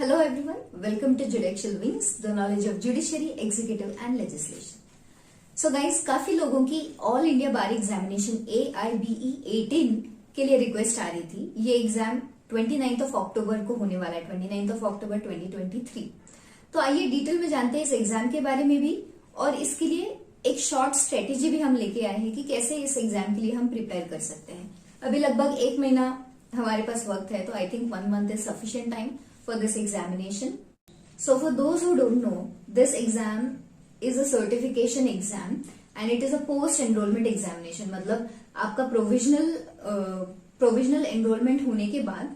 Hello everyone, welcome to Judicial Wings, the knowledge of judiciary, executive and legislation. So guys, काफी लोगों की all India बार examination AIBE 18 के लिए request आ रही थी। ये एग्जाम 29 अक्टूबर को होने वाला है, 29 अक्टूबर 2023। तो आइए डिटेल में जानते हैं इस एग्जाम के बारे में भी, और इसके लिए एक शॉर्ट स्ट्रेटेजी भी हम लेके आए हैं कि कैसे इस एग्जाम के लिए हम प्रिपेयर कर सकते हैं। अभी लगभग 1 महीना हमारे पास वक्त है, तो I think 1 month is sufficient time for this examination. So for those who don't know, this exam is a certification exam and it is a post enrollment examination. मतलब आपका प्रोविजनल एनरोलमेंट होने के बाद,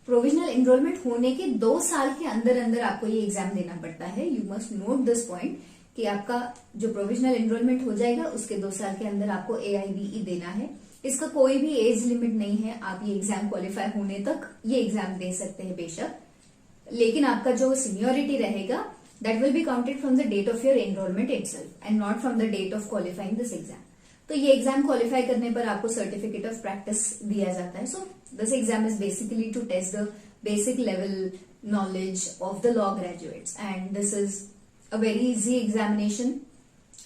प्रोविजनल एनरोलमेंट होने के 2 साल के अंदर अंदर आपको ये एग्जाम देना पड़ता है। You must note this point कि आपका जो प्रोविजनल एनरोलमेंट हो जाएगा उसके 2 साल के अंदर आपको AIBE देना है। इसका कोई भी एज लिमिट नहीं है, आप ये एग्जाम क्वालिफाई होने तक ये एग्जाम दे सकते हैं बेशक, लेकिन आपका जो सीनियोरिटी रहेगा that will be counted from the date of your enrolment itself and not from the date of qualifying this exam. तो ये एग्जाम क्वालिफाई करने पर आपको सर्टिफिकेट ऑफ प्रैक्टिस दिया जाता है। So this exam is basically to test the basic level knowledge of the law graduates and this is a very easy examination.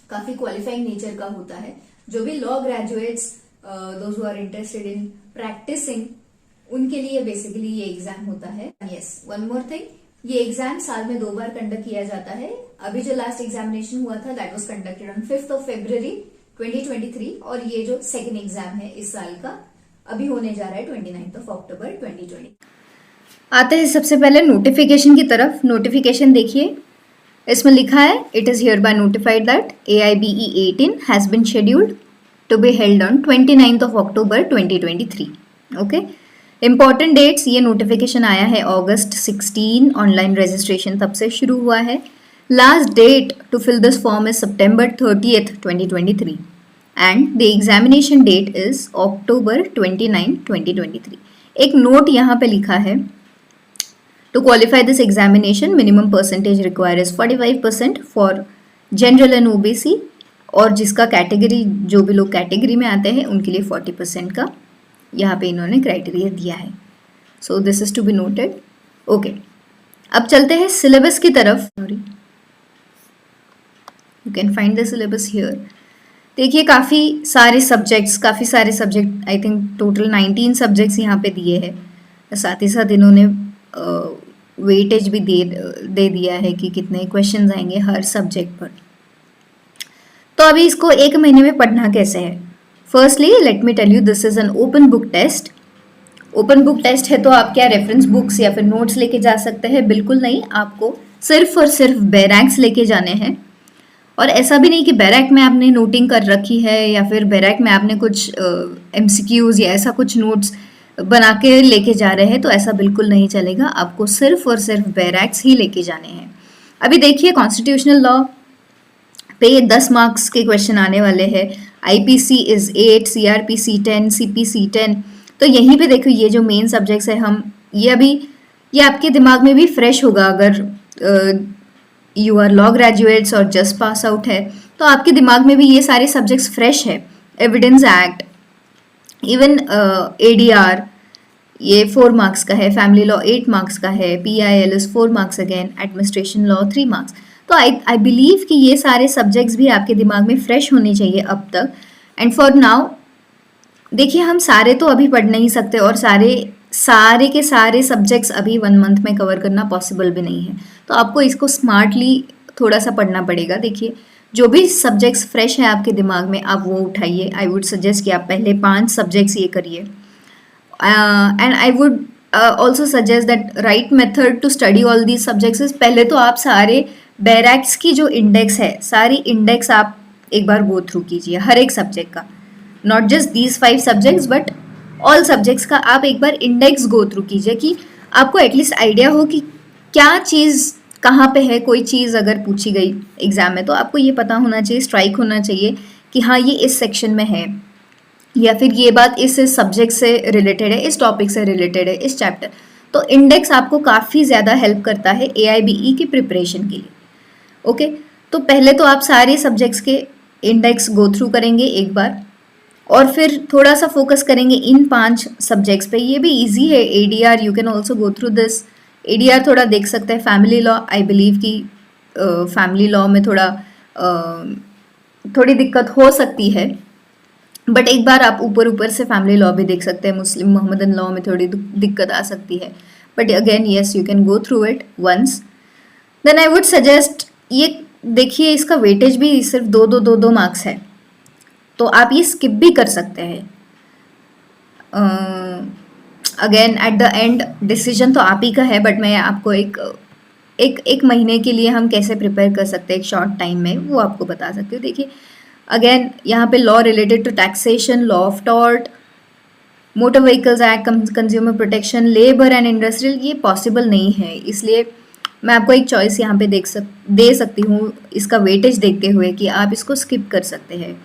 काफी qualifying nature का होता है। जो भी law graduates those who are interested in practising, उनके लिए basically ये exam होता है। यस, वन मोर थिंग, ये एग्जाम साल में 2 बार कंडक्ट किया जाता है। अभी जो लास्ट एग्जामिनेशन हुआ था दैट वाज कंडक्टेड ऑन 5 फरवरी 2023 और ये जो सेकेंड एग्जाम है इस साल का अभी होने जा रहा है 29 अक्टूबर 2020। आते हैं सबसे पहले नोटिफिकेशन की तरफ। नोटिफिकेशन देखिए, इसमें लिखा है it is hereby notified that AIBE 18 has been scheduled to be held on 29 October 2023। Okay, important dates, ये नोटिफिकेशन आया है August 16, ऑनलाइन रजिस्ट्रेशन तब से शुरू हुआ है। Last date to fill this form is September 30th 2023 and the examination date is October 29, 2023। एक note यहाँ पे लिखा है, to qualify this examination minimum percentage require is 45% for general and OBC, और जिसका कैटेगरी, जो भी लोग कैटेगरी में आते हैं उनके लिए 40% का यहाँ पे इन्होंने क्राइटेरिया दिया है। So this is to be noted. Okay, अब चलते हैं सिलेबस की तरफ। Sorry, you can find the syllabus here. देखिए, काफ़ी सारे subject I think total 19 subjects यहाँ पे दिए हैं। साथ ही साथ इन्होंने वेटेज भी दे दिया है कि कितने क्वेश्चंस आएंगे हर सब्जेक्ट पर। तो अभी इसको 1 महीने में पढ़ना कैसे है। Firstly let me tell you, this is an open book test. Open book test है तो आप क्या रेफरेंस बुक्स या फिर नोट्स लेके जा सकते हैं? बिल्कुल नहीं, आपको सिर्फ और सिर्फ बैरैक्स लेके जाने हैं। और ऐसा भी नहीं कि बैरैक में आपने नोटिंग कर रखी है या फिर बैरैक में आपने कुछ MCQs या ऐसा कुछ नोट्स बना के लेके जा रहे हैं, तो ऐसा बिल्कुल नहीं चलेगा। आपको सिर्फ और सिर्फ बैरैक्स ही लेके जाने हैं। अभी देखिए, कॉन्स्टिट्यूशनल लॉ पे 10 मार्क्स के क्वेश्चन आने वाले हैं। IPC is 8, CRPC 10, CPC 10। तो यहीं पे देखो, ये जो मेन सब्जेक्ट्स है, ये आपके दिमाग में भी फ्रेश होगा। अगर यू आर लॉ ग्रेजुएट्स और जस्ट पास आउट है तो आपके दिमाग में भी ये सारे सब्जेक्ट्स फ्रेश है। एविडेंस एक्ट, इवन ADR ये 4 मार्क्स का है, फैमिली लॉ 8 मार्क्स का है, PIL is 4 marks again, administration law 3 marks. तो आई बिलीव कि ये सारे सब्जेक्ट्स भी आपके दिमाग में फ्रेश होने चाहिए अब तक। एंड फॉर नाउ देखिए, हम सारे तो अभी पढ़ नहीं सकते और सारे के सारे सब्जेक्ट्स अभी 1 month में कवर करना पॉसिबल भी नहीं है। तो आपको इसको स्मार्टली थोड़ा सा पढ़ना पड़ेगा। देखिए, जो भी सब्जेक्ट्स फ्रेश है आपके दिमाग में, आप वो उठाइए। आई वुड सजेस्ट कि आप पहले 5 सब्जेक्ट्स ये करिए। And I would also suggest that right method to study all these subjects is, पहले तो आप सारे बैरैक्स की जो इंडेक्स है, सारी इंडेक्स आप एक बार गो थ्रू कीजिए हर एक सब्जेक्ट का। Not just these 5 subjects but all subjects का आप एक बार इंडेक्स गो थ्रू कीजिए कि आपको एटलीस्ट आइडिया हो कि क्या चीज़ कहाँ पे है। कोई चीज़ अगर पूछी गई एग्जाम में तो आपको ये पता होना चाहिए, स्ट्राइक होना चाहिए कि हाँ ये इस सेक्शन में है, या फिर ये बात इस सब्जेक्ट से रिलेटेड है, इस टॉपिक से रिलेटेड है, इस चैप्टर। तो इंडेक्स आपको काफ़ी ज़्यादा हेल्प करता है AIBE की प्रिपरेशन के लिए। ओके, तो पहले तो आप सारे सब्जेक्ट्स के इंडेक्स गो थ्रू करेंगे एक बार, और फिर थोड़ा सा फोकस करेंगे इन 5 सब्जेक्ट्स पे। ये भी इजी है। ADR you can also go through this, ADR थोड़ा देख सकते हैं। फैमिली लॉ आई बिलीव कि फैमिली लॉ में थोड़ी दिक्कत हो सकती है, बट एक बार आप ऊपर ऊपर से फैमिली लॉ भी देख सकते हैं। मुस्लिम मोहम्मदन लॉ में थोड़ी दिक्कत आ सकती है, but again yes you can go through it once. Then I would suggest, ये देखिए इसका वेटेज भी सिर्फ दो मार्क्स है, तो आप ये स्किप भी कर सकते हैं। Again at the end decision तो आप ही का है, बट मैं आपको एक महीने के लिए हम कैसे प्रिपेयर कर सकते हैं एक शॉर्ट टाइम में, वो आपको बता सकती हूँ। देखिए अगेन यहाँ पे law related to taxation, law of tort, motor vehicles act, consumer protection, labour and industrial, ये पॉसिबल नहीं है। इसलिए मैं आपको एक चॉइस यहाँ पे दे सकती हूँ इसका वेटेज देखते हुए कि आप इसको स्किप कर सकते हैं।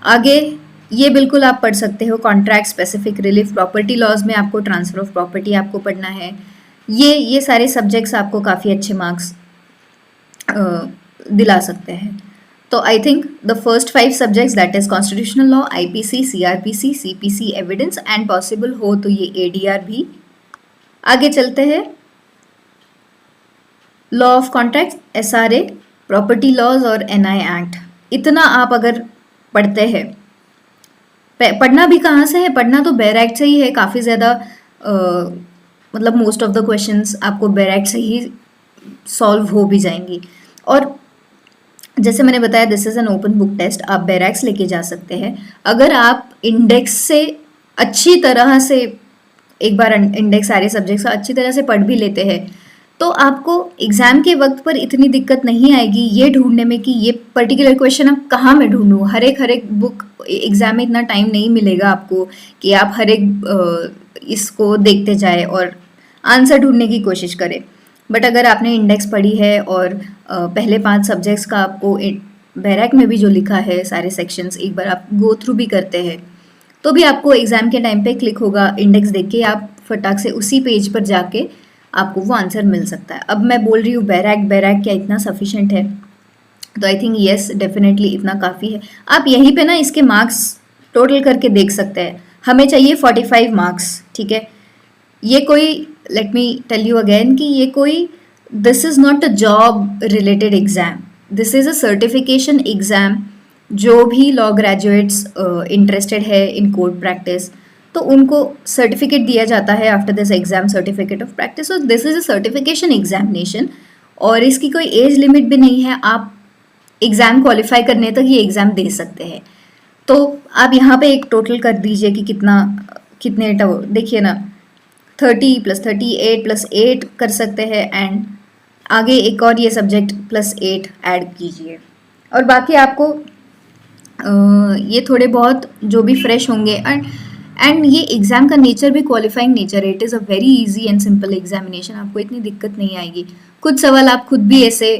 आगे ये बिल्कुल आप पढ़ सकते हो contract specific relief, property laws में आपको ट्रांसफर ऑफ प्रॉपर्टी आपको पढ़ना है। ये सारे सब्जेक्ट्स आपको काफ़ी अच्छे मार्क्स दिला सकते हैं। तो I think the first 5 subjects that is constitutional law, IPC, CrPC, CPC, evidence and possible हो तो ये एडीआर भी। आगे चलते हैं law of contract, SRA, property laws और एनआई एक्ट। इतना आप अगर पढ़ते हैं, पढ़ना भी कहाँ से है, पढ़ना तो बेयर एक्ट से ही है। काफ़ी ज़्यादा मतलब मोस्ट ऑफ द क्वेश्चंस आपको बेयर एक्ट से ही सॉल्व हो भी जाएंगी। और जैसे मैंने बताया this is an open book test, आप बेयर एक्ट लेके जा सकते हैं। अगर आप इंडेक्स से अच्छी तरह से एक बार इंडेक्स सारे सब्जेक्ट्स का अच्छी तरह से पढ़ भी लेते हैं तो आपको एग्ज़ाम के वक्त पर इतनी दिक्कत नहीं आएगी ये ढूंढने में कि ये पर्टिकुलर क्वेश्चन अब कहाँ मैं ढूंढूँ। हर एक बुक एग्ज़ाम में इतना टाइम नहीं मिलेगा आपको कि आप हर एक इसको देखते जाए और आंसर ढूंढने की कोशिश करें। बट अगर आपने इंडेक्स पढ़ी है और पहले 5 सब्जेक्ट्स का आपको बैरक में भी जो लिखा है सारे सेक्शंस एक बार आप गो थ्रू भी करते हैं तो भी आपको एग्ज़ाम के टाइम पे क्लिक होगा, इंडेक्स देख के आप फटाक से उसी पेज पर जाके आपको वो आंसर मिल सकता है। अब मैं बोल रही हूँ बैरक क्या इतना सफिशेंट है, तो आई थिंक येस डेफिनेटली इतना काफ़ी है। आप यहीं पे ना इसके मार्क्स टोटल करके देख सकते हैं। हमें चाहिए 45 मार्क्स, ठीक है। ये कोई let me tell you again कि ये कोई this is not a job related exam, this is a certification exam. जो भी लॉ ग्रेजुएट्स इंटरेस्टेड है इन कोर्ट प्रैक्टिस तो उनको सर्टिफिकेट दिया जाता है after this exam, certificate of practice. और this is a certification examination और इसकी कोई एज लिमिट भी नहीं है। आप एग्ज़ाम क्वालिफाई करने तक ये एग्ज़ाम दे सकते हैं। तो आप यहाँ पे एक टोटल कर दीजिए कि कितने देखिए ना 30 + 38 + 8 कर सकते हैं एंड आगे एक और ये सब्जेक्ट +8 ऐड कीजिए। और बाकी आपको ये थोड़े बहुत जो भी फ्रेश होंगे एंड ये एग्ज़ाम का नेचर भी क्वालिफाइंग नेचर है। It is a very easy and simple examination, आपको इतनी दिक्कत नहीं आएगी। कुछ सवाल आप खुद भी ऐसे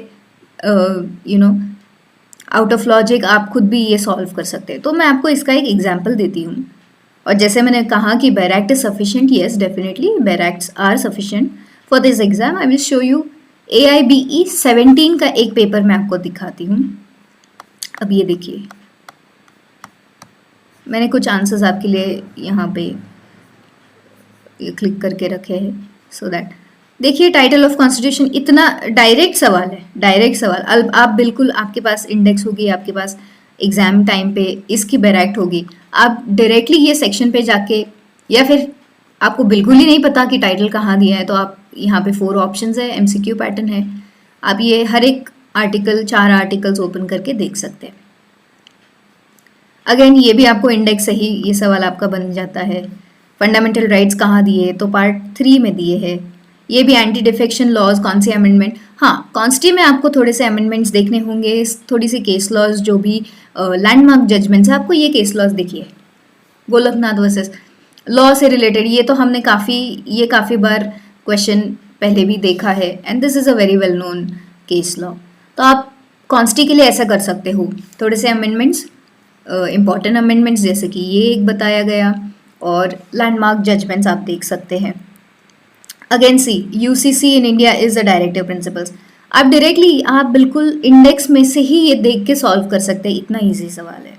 आउट ऑफ लॉजिक आप खुद भी ये सॉल्व कर सकते हैं। तो मैं आपको इसका एक एग्जाम्पल देती हूँ। और जैसे मैंने कहा कि bare act is sufficient, yes definitely bare acts are sufficient for this exam. I will show you AIBE 17 का एक पेपर मैं आपको दिखाती हूँ। अब ये देखिए मैंने कुछ आंसर्स आपके लिए यहाँ पे क्लिक करके रखे हैं सो दैट देखिए टाइटल ऑफ कॉन्स्टिट्यूशन, इतना डायरेक्ट सवाल है, डायरेक्ट सवाल। आप बिल्कुल आपके पास इंडेक्स होगी, आपके पास एग्जाम टाइम पे इसकी बैरक्ट होगी, आप डायरेक्टली ये सेक्शन पे जाके या फिर आपको बिल्कुल ही नहीं पता कि टाइटल कहाँ दिया है तो आप यहाँ पे 4 ऑप्शंस है, MCQ पैटर्न है। आप ये हर एक आर्टिकल 4 आर्टिकल्स ओपन करके देख सकते हैं। अगेन ये भी आपको इंडेक्स से ही ये सवाल आपका बन जाता है। फंडामेंटल राइट्स कहाँ दिए, तो पार्ट 3 में दिए है। ये भी एंटी डिफेक्शन लॉज, कौन सी अमेंडमेंट, हाँ कॉन्स्टी में आपको थोड़े से अमेंडमेंट्स देखने होंगे, थोड़ी सी केस लॉज जो भी लैंडमार्क जजमेंट्स है, आपको ये केस लॉज देखिए गोलकनाथ वर्सेस लॉ से रिलेटेड। ये तो हमने काफ़ी बार क्वेश्चन पहले भी देखा है and this is a very well known case law. तो आप कॉन्स्टी के लिए ऐसा कर सकते हो, थोड़े से अमेंडमेंट्स, इम्पॉर्टेंट अमेंडमेंट्स जैसे कि ये एक बताया गया और लैंडमार्क जजमेंट्स आप देख सकते हैं। Again see UCC in India is the directive principles. आप डायरेक्टली आप बिल्कुल इंडेक्स में से ही ये देख के सॉल्व कर सकते हैं, इतना ईजी सवाल है।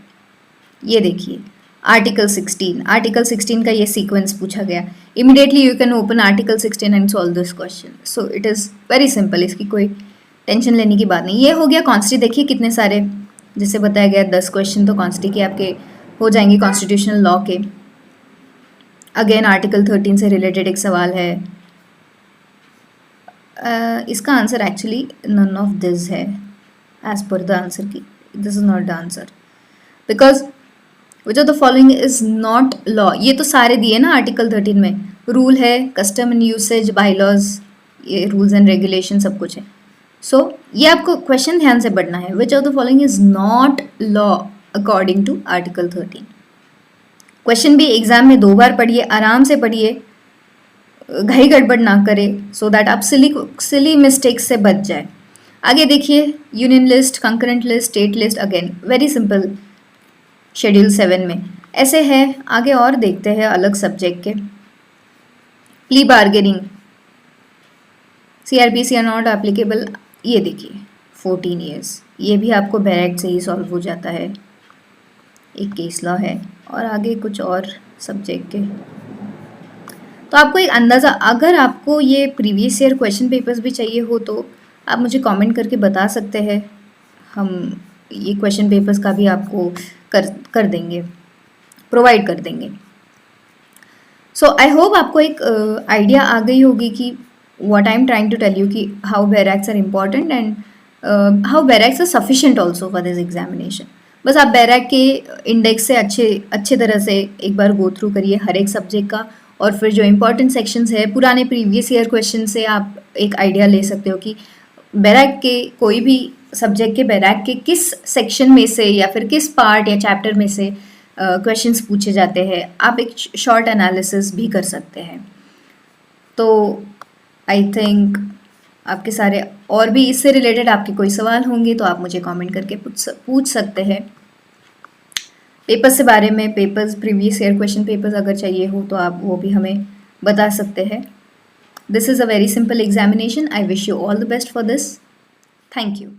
ये देखिए आर्टिकल 16 का ये सीक्वेंस पूछा गया. Immediately you can open article 16 and solve this question. So it is very simple, इसकी कोई टेंशन लेने की बात नहीं. ये हो गया कॉन्स्टी. देखिए कितने सारे, जैसे बताया गया 10 क्वेश्चन तो कॉन्स्टी के आपके हो जाएंगे, कॉन्स्टिट्यूशनल लॉ के. अगेन आर्टिकल 13 से रिलेटेड एक सवाल है. इसका answer actually none of this है as per the answer key. This is not the answer because which of the following is not law. ये तो सारे दिए ना आर्टिकल 13 में. रूल है, कस्टम एंड यूसेज, बाईलॉज, ये रूल्स एंड रेगुलेशन सब कुछ है. सो ये आपको क्वेश्चन ध्यान से पढ़ना है. Which of the following is not law according to article 13. Question भी एग्जाम में 2 बार पढ़िए, आराम से पढ़िए, घाई गड़बड़ ना करे, सो दैट आप सिली मिस्टेक्स से बच जाए. आगे देखिए, union list, concurrent list, state list, again very simple schedule 7 में ऐसे है. आगे और देखते हैं अलग सब्जेक्ट के. Plea bargaining, CRPC are not applicable. ये देखिए 14 ईयर्स, ये भी आपको बैरेक्ट से ही सॉल्व हो जाता है. एक केस लॉ है और आगे कुछ और सब्जेक्ट के. तो आपको एक अंदाज़ा, अगर आपको ये प्रीवियस ईयर क्वेश्चन पेपर्स भी चाहिए हो तो आप मुझे कमेंट करके बता सकते हैं. हम ये क्वेश्चन पेपर्स का भी आपको कर देंगे, प्रोवाइड कर देंगे. सो आई होप आपको एक आइडिया आ गई होगी कि what I am trying to tell you कि how bare acts are important and how bare acts are sufficient also for this examination. बस आप बैरैक के इंडेक्स से अच्छे तरह से एक बार गो थ्रू करिए हर एक सब्जेक्ट का, और फिर जो इम्पोर्टेंट सेक्शंस है पुराने प्रीवियस ईयर क्वेश्चन से आप एक आइडिया ले सकते हो कि बैरैक के कोई भी सब्जेक्ट के बैरैक के किस सेक्शन में से या फिर किस पार्ट या चैप्टर में से क्वेश्चंस पूछे जाते हैं. आप एक शॉर्ट एनालिसिस भी कर सकते हैं. तो आई थिंक आपके सारे और भी इससे रिलेटेड आपके कोई सवाल होंगे तो आप मुझे कमेंट करके पूछ सकते हैं. पेपर्स के बारे में, papers previous year question papers अगर चाहिए हो तो आप वो भी हमें बता सकते हैं. This is a very simple examination. I wish you all the best for this. Thank you.